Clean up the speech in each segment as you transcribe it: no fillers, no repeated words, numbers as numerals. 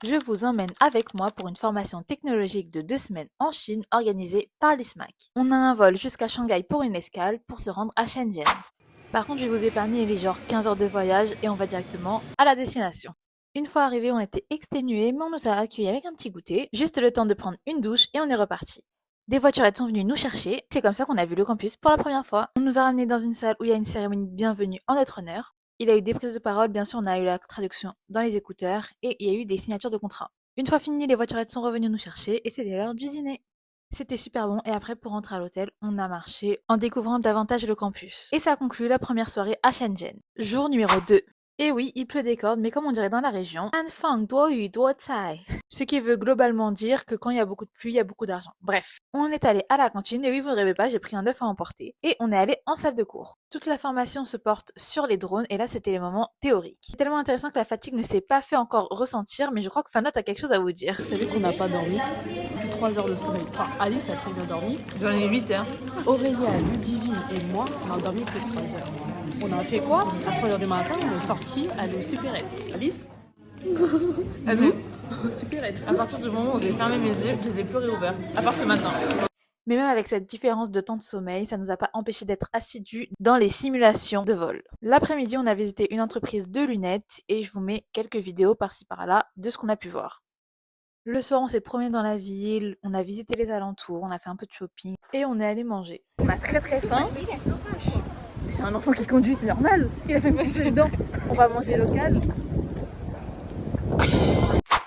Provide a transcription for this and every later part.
Je vous emmène avec moi pour une formation technologique de 2 semaines en Chine organisée par l'ISMAC. On a un vol jusqu'à Shanghai pour une escale pour se rendre à Shenzhen. Par contre, je vais vous épargner les genre 15 heures de voyage et on va directement à la destination. Une fois arrivés, on était exténués, mais on nous a accueillis avec un petit goûter, juste le temps de prendre une douche et on est reparti. Des voiturettes sont venues nous chercher, c'est comme ça qu'on a vu le campus pour la première fois. On nous a ramenés dans une salle où il y a une cérémonie de bienvenue en notre honneur. Il y a eu des prises de parole, bien sûr on a eu la traduction dans les écouteurs et il y a eu des signatures de contrats. Une fois fini, les voiturettes sont revenues nous chercher et c'était l'heure du dîner. C'était super bon et après pour rentrer à l'hôtel, on a marché en découvrant davantage le campus. Et ça a conclu la première soirée à Shenzhen. Jour numéro 2. Et oui, il pleut des cordes, mais comme on dirait dans la région, Anfang duo yu duo cai. Ce qui veut globalement dire que quand il y a beaucoup de pluie, il y a beaucoup d'argent. Bref, on est allé à la cantine et oui, vous ne rêvez pas, j'ai pris un œuf à emporter et on est allé en salle de cours. Toute la formation se porte sur les drones et là c'était les moments théoriques. C'est tellement intéressant que la fatigue ne s'est pas fait encore ressentir, mais je crois que Fanot a quelque chose à vous dire. Vous savez qu'on n'a pas dormi depuis 3 heures de sommeil. Enfin, Alice a très bien dormi. J'en ai 8 heures. Aurélia, Ludivine et moi, on a dormi plus de 3 heures. On a fait quoi? À 3 heures du matin, on est sorti à nos supérettes. Alice? Supérettes. À partir du moment où j'ai fermé mes yeux, je les ai plus réouverts. À partir de maintenant. Mais même avec cette différence de temps de sommeil, ça nous a pas empêché d'être assidus dans les simulations de vol. L'après-midi, on a visité une entreprise de lunettes et je vous mets quelques vidéos par-ci par-là de ce qu'on a pu voir. Le soir, on s'est promené dans la ville, on a visité les alentours, on a fait un peu de shopping et on est allé manger. On a très faim. C'est un enfant qui conduit, c'est normal. Il a fait me les dents. On va manger local.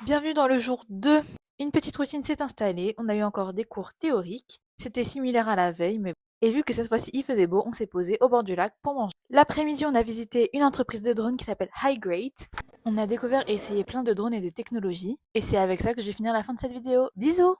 Bienvenue dans le jour 2. Une petite routine s'est installée. On a eu encore des cours théoriques. C'était similaire à la veille, mais et vu que cette fois-ci il faisait beau, on s'est posé au bord du lac pour manger. L'après-midi, on a visité une entreprise de drones qui s'appelle Higrate. On a découvert et essayé plein de drones et de technologies. Et c'est avec ça que je vais finir la fin de cette vidéo. Bisous!